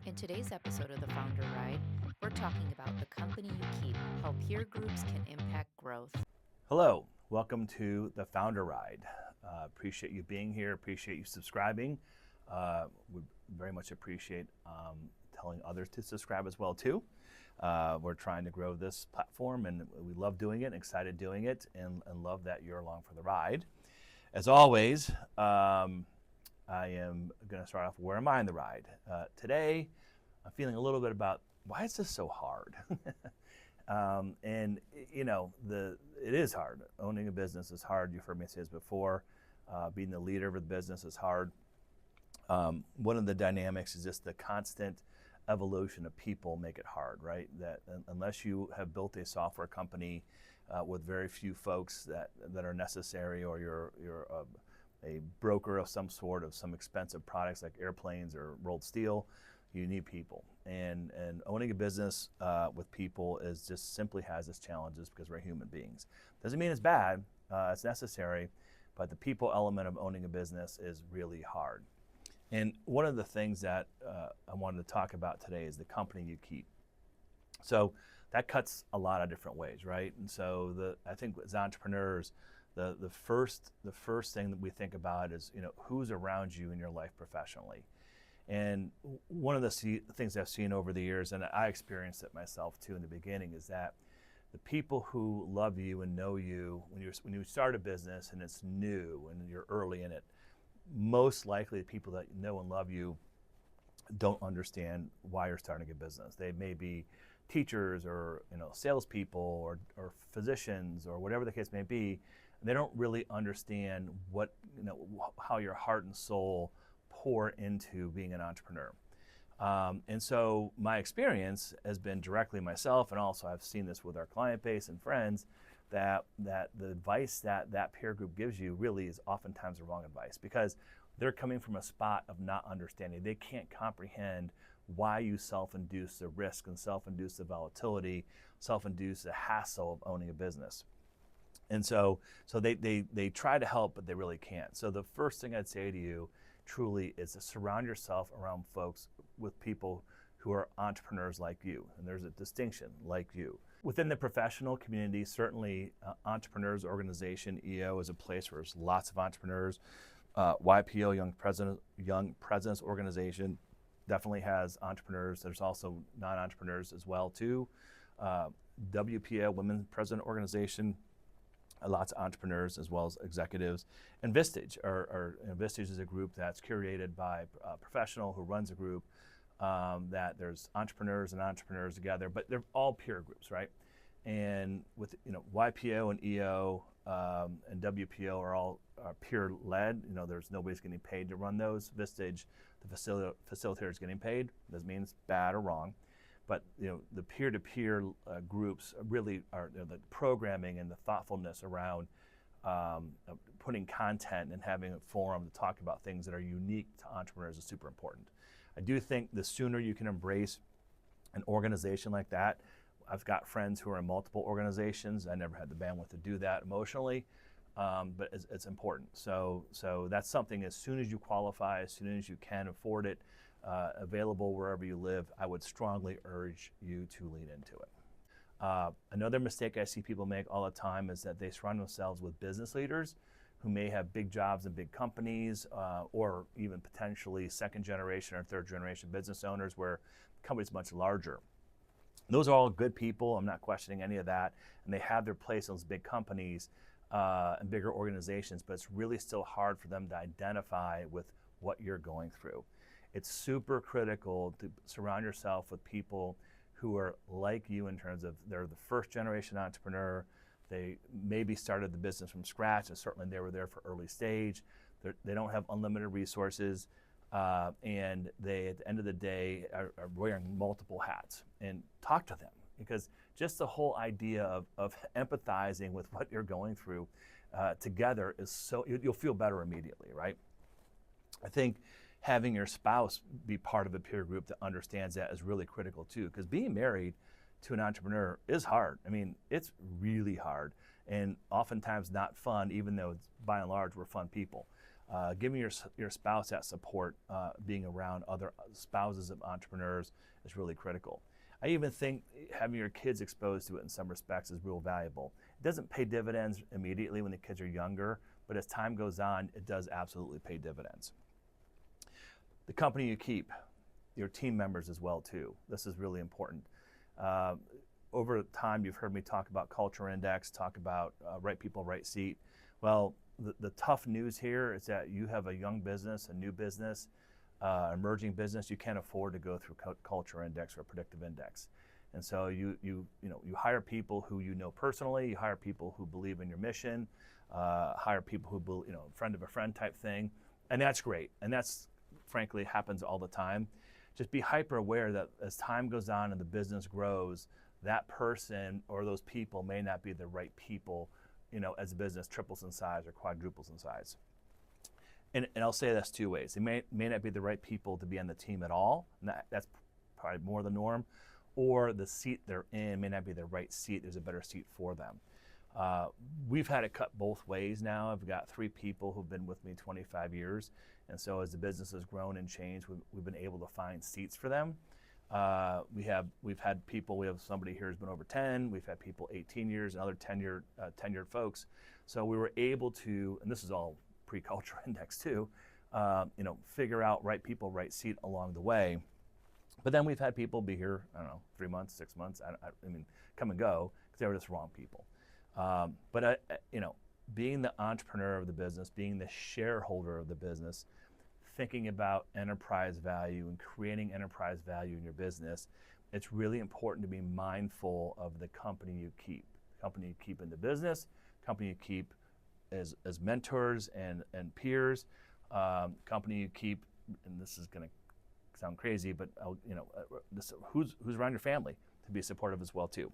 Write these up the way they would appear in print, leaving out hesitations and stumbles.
In today's episode of The Founder Ride, we're talking about the company you keep, how peer groups can impact growth. Hello, welcome to the Founder Ride. Appreciate you being here, appreciate you subscribing. Would very much appreciate telling others to subscribe as well too. We're trying to grow this platform and we love doing it, excited doing it, and love that you're along for the ride. As always, I am going to start off, where am I in the ride? Today, I'm feeling a little bit about why is this so hard? And you know, it is hard. Owning a business is hard. You've heard me say this before. Being the leader of a business is hard. One of the dynamics is just the constant evolution of people make it hard, right? That unless you have built a software company with very few folks that are necessary, or you're a broker of some sort of some expensive products like airplanes or rolled steel, you need people. And owning a business with people is just simply has its challenges because we're human beings. Doesn't mean it's bad, it's necessary, but the people element of owning a business is really hard. And one of the things that I wanted to talk about today is the company you keep. So that cuts a lot of different ways, right? And so I think as entrepreneurs, the first thing that we think about is, you know, who's around you in your life professionally. And one of the things I've seen over the years, and I experienced it myself too in the beginning, is that the people who love you and know you when you start a business and it's new and you're early in it, most likely the people that know and love you don't understand why you're starting a business. They may be teachers or, you know, salespeople or physicians or whatever the case may be. They don't really understand what, you know, how your heart and soul pour into being an entrepreneur. And so my experience has been directly myself, and also I've seen this with our client base and friends, that the advice that peer group gives you really is oftentimes the wrong advice, because they're coming from a spot of not understanding. They can't comprehend why you self-induce the risk and self-induce the volatility, self-induce the hassle of owning a business. And so they try to help, but they really can't. So the first thing I'd say to you truly is to surround yourself around folks with people who are entrepreneurs like you. And there's a distinction, like you. Within the professional community, certainly Entrepreneurs Organization, EO, is a place where there's lots of entrepreneurs. YPO, Young Presidents Organization, definitely has entrepreneurs. There's also non-entrepreneurs as well too. WPO, Women President Organization, lots of entrepreneurs as well as executives. And Vistage, Vistage is a group that's curated by a professional who runs a group that there's entrepreneurs and entrepreneurs together, but they're all peer groups, right? And with, you know, YPO and EO and WPO are peer-led. You know, nobody's getting paid to run those. Vistage, the facilitator is getting paid. Doesn't mean it's bad or wrong. But, you know, the peer-to-peer groups really are, you know, the programming and the thoughtfulness around putting content and having a forum to talk about things that are unique to entrepreneurs is super important. I do think the sooner you can embrace an organization like that. I've got friends who are in multiple organizations. I never had the bandwidth to do that emotionally, but it's important. So that's something, as soon as you qualify, as soon as you can afford it, available wherever you live, I would strongly urge you to lean into it. Another mistake I see people make all the time is that they surround themselves with business leaders who may have big jobs in big companies, or even potentially second generation or third generation business owners where the company's much larger. Those are all good people. I'm not questioning any of that. And they have their place in those big companies and bigger organizations, but it's really still hard for them to identify with what you're going through. It's super critical to surround yourself with people who are like you in terms of they're the first generation entrepreneur. They maybe started the business from scratch, and certainly they were there for early stage. They don't have unlimited resources, and they, at the end of the day, are wearing multiple hats. And talk to them, because just the whole idea of empathizing with what you're going through together is so, you'll feel better immediately, right? I think having your spouse be part of a peer group that understands that is really critical too, because being married to an entrepreneur is hard. I mean, it's really hard and oftentimes not fun, even though by and large we're fun people. Giving your spouse that support, being around other spouses of entrepreneurs is really critical. I even think having your kids exposed to it in some respects is real valuable. It doesn't pay dividends immediately when the kids are younger, but as time goes on, it does absolutely pay dividends. The company you keep, your team members as well too. This is really important. Over time, you've heard me talk about culture index, talk about right people, right seat. Well, the tough news here is that you have a young business, a new business, emerging business. You can't afford to go through culture index or predictive index. And so you hire people who you know personally, you hire people who believe in your mission, hire people who friend of a friend type thing, and that's great. And that's frankly happens all the time. Just be hyper aware that as time goes on and the business grows, that person or those people may not be the right people, as the business triples in size or quadruples in size. And I'll say this two ways. They may not be the right people to be on the team at all, and that's probably more the norm, or the seat they're in may not be the right seat. There's a better seat for them. We've had it cut both ways now. I've got 3 people who've been with me 25 years, and so as the business has grown and changed, we've been able to find seats for them. We've had people, we have somebody here who's been over 10, we've had people 18 years, and other tenured folks. So we were able to, and this is all pre-culture index too, figure out right people, right seat along the way. But then we've had people be here, 3 months, 6 months, I mean, come and go, because they were just wrong people. But being the entrepreneur of the business, being the shareholder of the business, thinking about enterprise value and creating enterprise value in your business, it's really important to be mindful of the company you keep. The company you keep in the business, company you keep as mentors and peers, company you keep, and this is going to sound crazy, but who's around your family to be supportive as well too.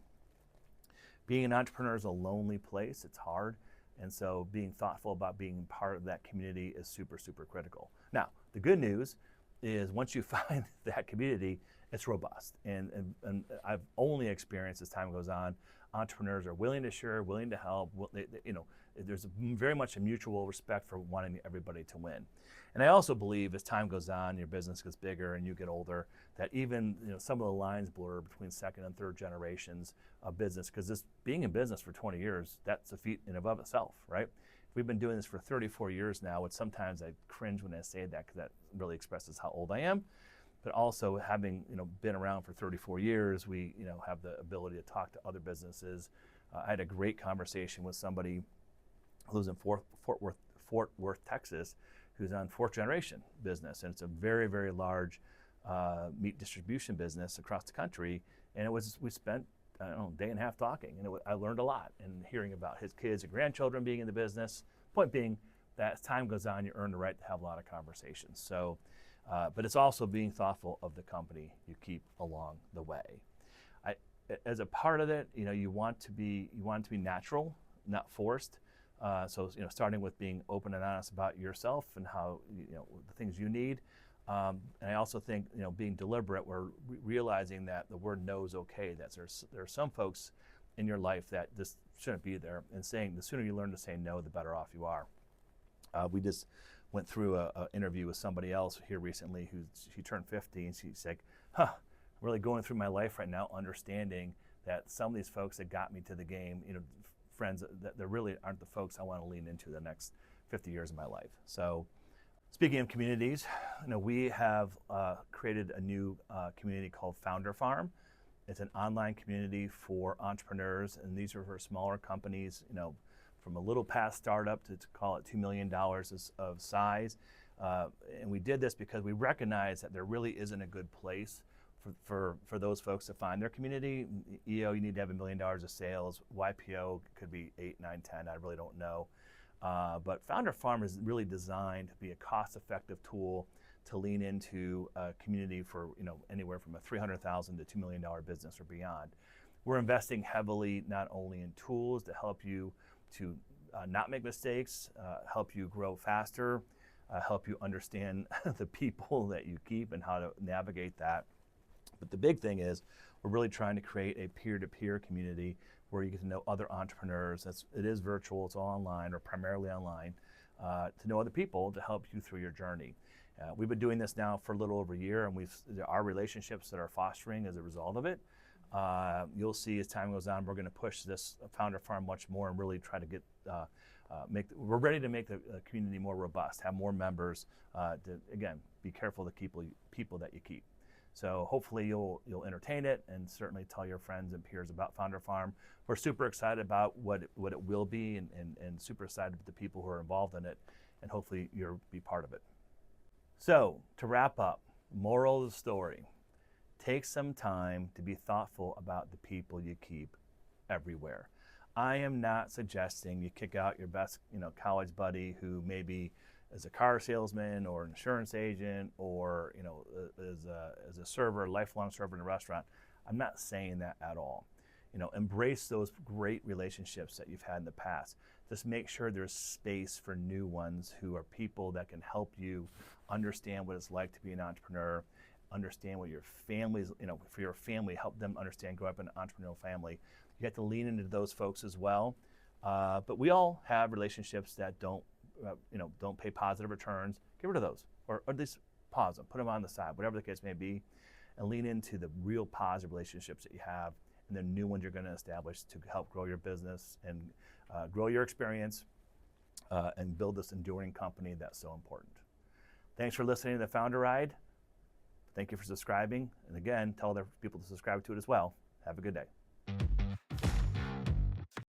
Being an entrepreneur is a lonely place. It's hard. And so being thoughtful about being part of that community is super, super critical. Now, the good news is once you find that community, it's robust. And I've only experienced as time goes on, entrepreneurs are willing to share, willing to help. There's very much a mutual respect for wanting everybody to win. And I also believe as time goes on, your business gets bigger and you get older, that even some of the lines blur between second and third generations of business, because being in business for 20 years, that's a feat in and of itself, right? We've been doing this for 34 years now, and sometimes I cringe when I say that because that really expresses how old I am. But also having been around for 34 years, we have the ability to talk to other businesses. I had a great conversation with somebody who lives in Fort Worth, Texas, who's on 4th generation business, and it's a very, very large meat distribution business across the country. And we spent a day and a half talking, and I learned a lot and hearing about his kids and grandchildren being in the business. Point being that as time goes on, you earn the right to have a lot of conversations. So, but it's also being thoughtful of the company you keep along the way. As a part of it, you want to be natural, not forced. So starting with being open and honest about yourself and how the things you need. And I also think being deliberate. We're realizing that the word no is okay. That there are some folks in your life that just shouldn't be there. And saying the sooner you learn to say no, the better off you are. We just went through an interview with somebody else here recently she turned 50, and she's like, I'm really going through my life right now, understanding that some of these folks that got me to the game, friends that really aren't the folks I want to lean into the next 50 years of my life. So speaking of communities, we have created a new community called Founder Farm. It's an online community for entrepreneurs, and these are for smaller companies, from a little past startup to call it $2 million of size. And we did this because we recognize that there really isn't a good place for those folks to find their community. EO, you need to have $1 million of sales. YPO could be 8, 9, 10, I really don't know. But Founder Farm is really designed to be a cost-effective tool to lean into a community for anywhere from a $300,000 to $2 million business or beyond. We're investing heavily not only in tools to help you to not make mistakes, help you grow faster, help you understand the people that you keep and how to navigate that. But the big thing is we're really trying to create a peer-to-peer community where you get to know other entrepreneurs. It is virtual, it's all online or primarily online. to know other people to help you through your journey. We've been doing this now for a little over a year, and there are relationships that are fostering as a result of it. You'll see as time goes on, we're going to push this Founder Farm much more and really try to get we're ready to make the community more robust, have more members. Again, be careful of the people that you keep. So hopefully you'll entertain it, and certainly tell your friends and peers about Founder Farm. We're super excited about what it will be, and super excited with the people who are involved in it, and hopefully you'll be part of it. So to wrap up, moral of the story, take some time to be thoughtful about the people you keep everywhere. I am not suggesting you kick out your best college buddy who maybe is a car salesman or an insurance agent or as a server, lifelong server in a restaurant. I'm not saying that at all. Embrace those great relationships that you've had in the past. Just make sure there's space for new ones who are people that can help you understand what it's like to be an entrepreneur, understand what your family's, for your family, help them understand, grow up in an entrepreneurial family. You have to lean into those folks as well. But we all have relationships that don't pay positive returns. Get rid of those, or at least pause them, put them on the side, whatever the case may be, and lean into the real positive relationships that you have, and the new ones you're going to establish to help grow your business and grow your experience and build this enduring company that's so important. Thanks for listening to the Founder Ride. Thank you for subscribing, and again, tell other people to subscribe to it as well. Have a good day.